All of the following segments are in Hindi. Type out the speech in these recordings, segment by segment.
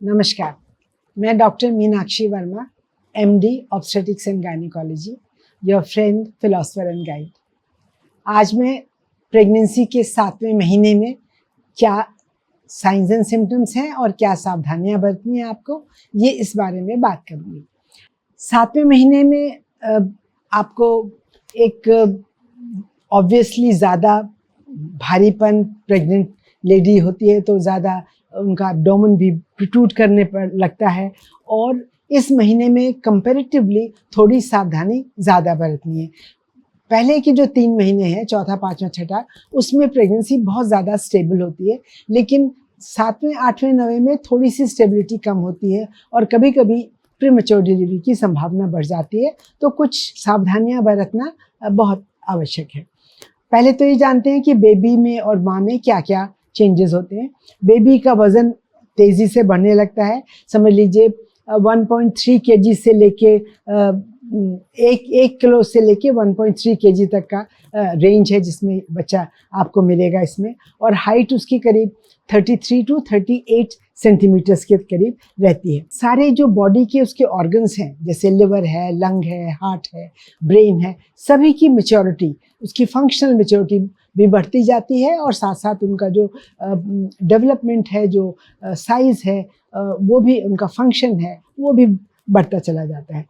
नमस्कार, मैं doctor Meenakshi Verma, MD obstetrics and gynaecology, your friend, philosopher and guide. आज मैं प्रेगनेंसी के 7वें महीने में क्या साइंस एंड सिम्टम्स हैं और क्या सावधानियां बरतनी है आपको, ये इस बारे में बात करूँगी। 7वें महीने में आपको एक ऑब्वियसली ज़्यादा भारीपन, प्रेग्नेंट लेडी होती है तो ज़्यादा उनका एब्डोमेन भी प्रोट्रूड करने पर लगता है, और इस महीने में कंपैरेटिवली थोड़ी सावधानी ज़्यादा बरतनी है। पहले के जो 3 महीने हैं, चौथा, पाँचवा, छठा, उसमें प्रेगनेंसी बहुत ज़्यादा स्टेबल होती है, लेकिन 7वें, 8वें, 9वें में थोड़ी सी स्टेबिलिटी कम होती है और कभी कभी प्रीमैच्योर डिलीवरी की संभावना बढ़ जाती है, तो कुछ सावधानियां बरतना बहुत आवश्यक है। पहले तो ये जानते हैं कि बेबी में और माँ में क्या क्या चेंजेस होते हैं। बेबी का वज़न तेज़ी से बढ़ने लगता है। समझ लीजिए 1.3 kg से लेके 1 किलो से लेके 1.3 kg तक का रेंज है जिसमें बच्चा आपको मिलेगा इसमें, और हाइट उसकी करीब 33 टू 38 सेंटीमीटर्स के करीब रहती है। सारे जो बॉडी के उसके ऑर्गन्स हैं, जैसे लिवर है, लंग है, हार्ट है, ब्रेन है, सभी की मैच्योरिटी, उसकी फंक्शनल मैच्योरिटी भी बढ़ती जाती है, और साथ साथ उनका जो डेवलपमेंट है, जो साइज़ है, वो भी, उनका फंक्शन है, वो भी बढ़ता चला जाता है।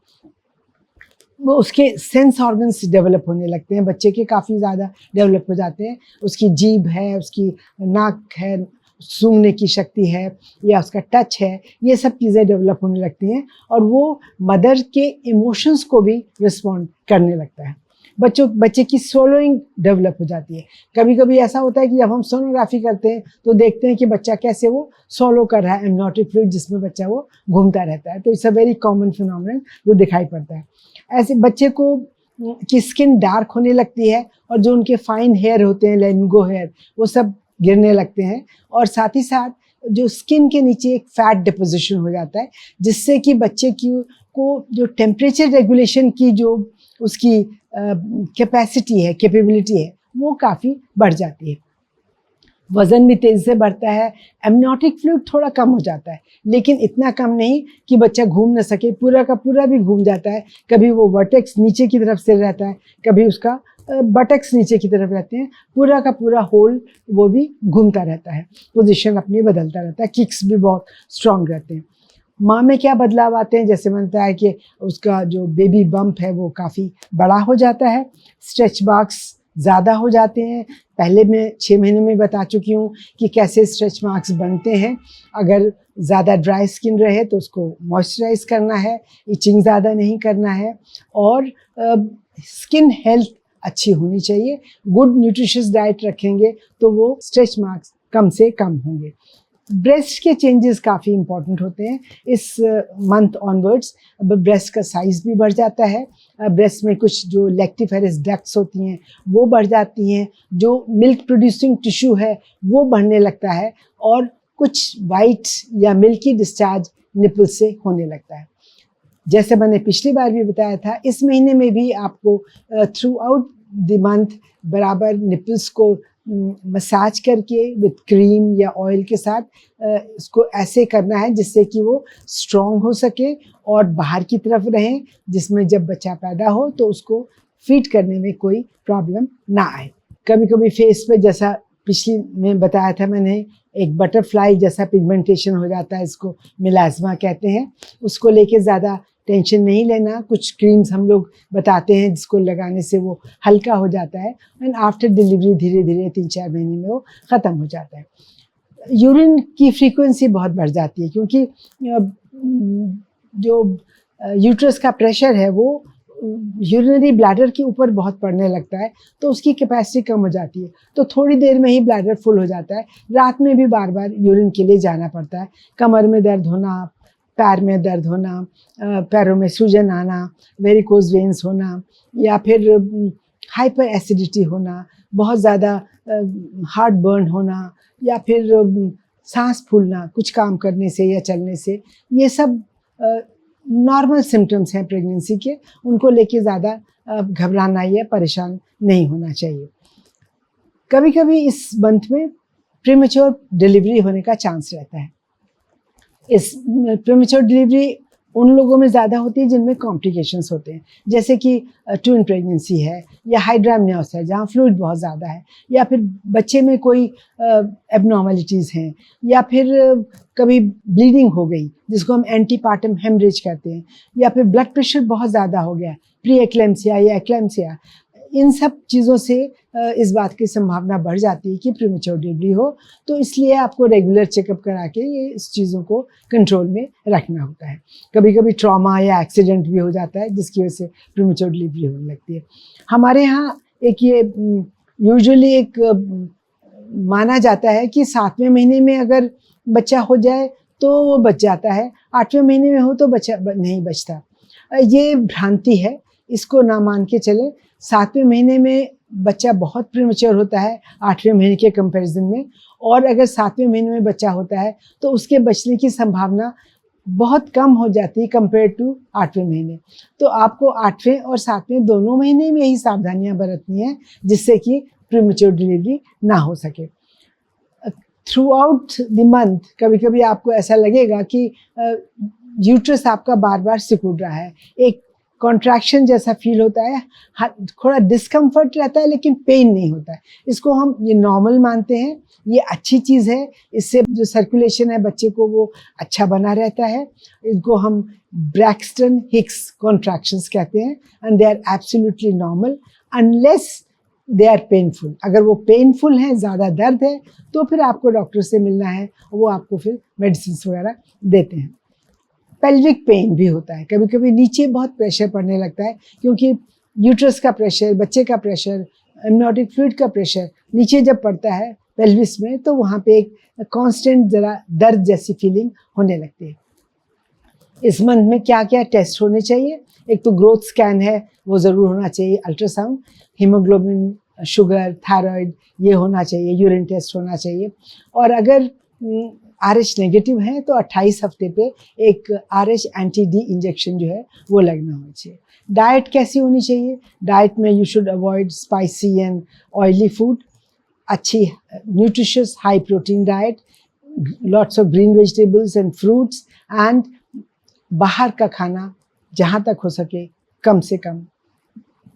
वो उसके सेंस ऑर्गन्स डेवलप होने लगते हैं, बच्चे के काफ़ी ज़्यादा डेवलप हो जाते हैं। उसकी जीभ है, उसकी नाक है, सूंघने की शक्ति है, या उसका टच है, ये सब चीज़ें डेवलप होने लगती हैं, और वो मदर के इमोशंस को भी रिस्पॉन्ड करने लगता है। बच्चे की सोलोइंग डेवलप हो जाती है। कभी कभी ऐसा होता है कि जब हम सोनोग्राफी करते हैं तो देखते हैं कि बच्चा कैसे वो सोलो कर रहा है, एमनियोटिक फ्लूइड जिसमें बच्चा वो घूमता रहता है। तो it's a very common phenomenon जो दिखाई पड़ता है। ऐसे बच्चे को की स्किन डार्क होने लगती है, और जो उनके फाइन हेयर होते हैं, लेंगो हेयर, वो सब गिरने लगते हैं, और साथ ही साथ जो स्किन के नीचे एक फैट डिपोजिशन हो जाता है, जिससे कि बच्चे को जो टेम्परेचर रेगुलेशन की जो उसकी कैपेसिटी है, कैपेबिलिटी है, वो काफ़ी बढ़ जाती है। वज़न भी तेज़ी से बढ़ता है। एमनियोटिक फ्लूइड थोड़ा कम हो जाता है, लेकिन इतना कम नहीं कि बच्चा घूम न सके, पूरा का पूरा भी घूम जाता है। कभी वो वर्टेक्स नीचे की तरफ से रहता है, कभी उसका बटक्स नीचे की तरफ रहते हैं, पूरा का पूरा होल वो भी घूमता रहता है, पोजीशन अपनी बदलता रहता है। किक्स भी बहुत स्ट्रॉन्ग रहते हैं। माँ में क्या बदलाव आते हैं, जैसे मैंने बताया कि उसका जो बेबी बम्प है वो काफ़ी बड़ा हो जाता है, स्ट्रेच मार्क्स ज़्यादा हो जाते हैं। पहले मैं 6 महीने में बता चुकी हूँ कि कैसे स्ट्रेच मार्क्स बनते हैं। अगर ज़्यादा ड्राई स्किन रहे तो उसको मॉइस्चराइज करना है, इचिंग ज़्यादा नहीं करना है, और स्किन हेल्थ अच्छी होनी चाहिए। गुड न्यूट्रिशियस डाइट रखेंगे तो वो स्ट्रेच मार्क्स कम से कम होंगे। ब्रेस्ट के चेंजेस काफ़ी इंपॉर्टेंट होते हैं इस मंथ ऑनवर्ड्स। ब्रेस्ट का साइज़ भी बढ़ जाता है, ब्रेस्ट में कुछ जो लैक्टिफेरस डक्ट्स होती हैं वो बढ़ जाती हैं, जो मिल्क प्रोड्यूसिंग टिश्यू है वो बढ़ने लगता है, और कुछ वाइट या मिल्की डिस्चार्ज निपल से होने लगता है। जैसे मैंने पिछली बार भी बताया था, इस महीने में भी आपको थ्रू आउट द मंथ बराबर निपल्स को मसाज करके विद क्रीम या ऑयल के साथ इसको ऐसे करना है जिससे कि वो स्ट्रॉन्ग हो सके और बाहर की तरफ रहें, जिसमें जब बच्चा पैदा हो तो उसको फीड करने में कोई प्रॉब्लम ना आए। कभी कभी फेस पे, जैसा पिछली में बताया था मैंने, एक बटरफ्लाई जैसा पिगमेंटेशन हो जाता है, इसको मिलाज़मा कहते हैं। उसको लेके ज़्यादा टेंशन नहीं लेना। कुछ क्रीम्स हम लोग बताते हैं जिसको लगाने से वो हल्का हो जाता है, एंड आफ्टर डिलीवरी धीरे धीरे 3-4 महीने में वो ख़त्म हो जाता है। यूरिन की फ्रीक्वेंसी बहुत बढ़ जाती है, क्योंकि जो यूट्रस का प्रेशर है वो यूरिनरी ब्लैडर के ऊपर बहुत पड़ने लगता है, तो उसकी कैपेसिटी कम हो जाती है, तो थोड़ी देर में ही ब्लैडर फुल हो जाता है। रात में भी बार बार यूरिन के लिए जाना पड़ता है। कमर में दर्द होना, पैर में दर्द होना, पैरों में सूजन आना, वेरिकोज वेन्स होना, या फिर हाइपर एसिडिटी होना, बहुत ज़्यादा हार्ट बर्न होना, या फिर सांस फूलना कुछ काम करने से या चलने से, ये सब नॉर्मल सिम्टम्स हैं प्रेगनेंसी के, उनको लेके ज़्यादा घबराना या परेशान नहीं होना चाहिए। कभी कभी इस मंथ में प्रीमेच्योर डिलीवरी होने का चांस रहता है। इस प्रीमेच्योर डिलीवरी उन लोगों में ज़्यादा होती है जिनमें कॉम्प्लिकेशंस होते हैं, जैसे कि ट्विन प्रेगनेंसी है या हाइड्रामनियोस है जहाँ फ्लूइड बहुत ज़्यादा है, या फिर बच्चे में कोई एबनॉर्मलिटीज़ हैं, या फिर कभी ब्लीडिंग हो गई जिसको हम एंटीपार्टम हेमरेज कहते हैं, या फिर ब्लड प्रेशर बहुत ज़्यादा हो गया, प्री एक्लेम्सिया या एक्लेम्सिया। इन सब चीज़ों से इस बात की संभावना बढ़ जाती है कि प्रीमेच्योर डिलीवरी हो, तो इसलिए आपको रेगुलर चेकअप करा के ये इस चीज़ों को कंट्रोल में रखना होता है। कभी कभी ट्रॉमा या एक्सीडेंट भी हो जाता है जिसकी वजह से प्रीमेच्योर डिलीवरी होने लगती है। हमारे यहाँ एक ये यूजुअली एक माना जाता है कि 7वें महीने में अगर बच्चा हो जाए तो वो बच जाता है, 8वें महीने में हो तो बच्चा नहीं बचता। ये भ्रांति है, इसको ना मान के चले। 7वें महीने में बच्चा बहुत प्रीमेच्योर होता है 8वें महीने के कंपैरिजन में, और अगर 7वें महीने में बच्चा होता है तो उसके बचने की संभावना बहुत कम हो जाती है कंपेयर टू 8वें महीने। तो आपको 8वें और 7वें दोनों महीने में ही सावधानियां बरतनी है जिससे कि प्रीमेच्योर डिलीवरी ना हो सके। थ्रू आउट द मंथ कभी कभी आपको ऐसा लगेगा कि यूट्रस आपका बार बार सिकुड़ रहा है, एक कॉन्ट्रैक्शन जैसा फील होता है, थोड़ा डिस्कम्फर्ट रहता है लेकिन पेन नहीं होता है। इसको हम ये नॉर्मल मानते हैं, ये अच्छी चीज़ है, इससे जो सर्कुलेशन है बच्चे को वो अच्छा बना रहता है। इनको हम ब्रैक्सटन हिक्स कॉन्ट्रैक्शंस कहते हैं, and they are absolutely normal unless they are painful. अगर वो पेनफुल हैं, ज़्यादा दर्द है, तो फिर आपको डॉक्टर से मिलना है, वो आपको फिर मेडिसिन वगैरह देते हैं। पेल्विक पेन भी होता है, कभी कभी नीचे बहुत प्रेशर पड़ने लगता है, क्योंकि यूट्रस का प्रेशर, बच्चे का प्रेशर, एमनियोटिक फ्लूइड का प्रेशर नीचे जब पड़ता है पेल्विस में, तो वहाँ पे एक कांस्टेंट ज़रा दर्द जैसी फीलिंग होने लगती है। इस मंथ में क्या क्या टेस्ट होने चाहिए? एक तो ग्रोथ स्कैन है, वो ज़रूर होना चाहिए, अल्ट्रासाउंड, हीमोग्लोबिन, शुगर, थायराइड ये होना चाहिए, यूरिन टेस्ट होना चाहिए। और अगर RH नेगेटिव है तो 28 हफ्ते पे एक RH एंटी-D इंजेक्शन जो है वो लगना होना चाहिए। डाइट कैसी होनी चाहिए? डाइट में you should avoid spicy and oily food, अच्छी nutritious high protein diet, lots of green vegetables and fruits, and बाहर का खाना जहाँ तक हो सके कम से कम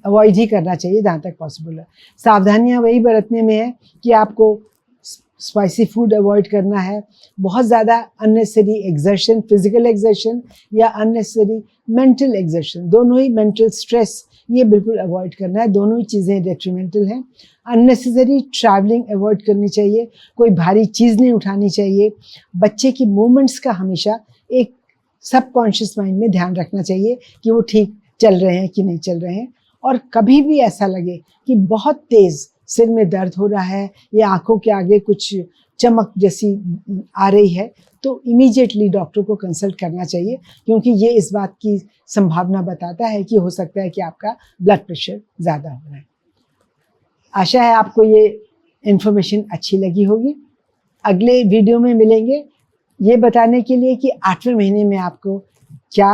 अवॉइड ही करना चाहिए जहाँ तक पॉसिबल है। सावधानियाँ वही बरतने में है कि आपको स्पाइसी फूड अवॉइड करना है, बहुत ज़्यादा अननेसेसरी एक्सर्शन, फिजिकल एक्सर्शन या अननेसेसरी मेंटल एक्सर्शन, दोनों ही, मेंटल स्ट्रेस ये बिल्कुल अवॉइड करना है, दोनों ही चीज़ें डेट्रीमेंटल हैं। अननेसेसरी ट्रैवलिंग अवॉइड करनी चाहिए, कोई भारी चीज़ नहीं उठानी चाहिए। बच्चे की मूवमेंट्स का हमेशा एक सबकॉन्शियस माइंड में ध्यान रखना चाहिए कि वो ठीक चल रहे हैं कि नहीं चल रहे हैं। और कभी भी ऐसा लगे कि बहुत तेज़ सिर में दर्द हो रहा है या आंखों के आगे कुछ चमक जैसी आ रही है, तो इमीडिएटली डॉक्टर को कंसल्ट करना चाहिए, क्योंकि ये इस बात की संभावना बताता है कि हो सकता है कि आपका ब्लड प्रेशर ज़्यादा हो रहा है। आशा है आपको ये इन्फॉर्मेशन अच्छी लगी होगी। अगले वीडियो में मिलेंगे ये बताने के लिए कि 8वें महीने में आपको क्या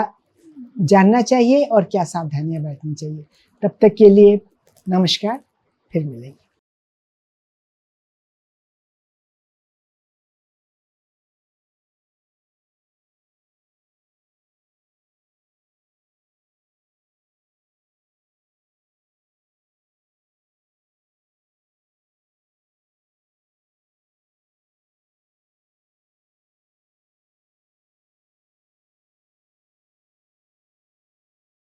जानना चाहिए और क्या सावधानियां बरतनी चाहिए। तब तक के लिए नमस्कार, फिर मिलेंगे।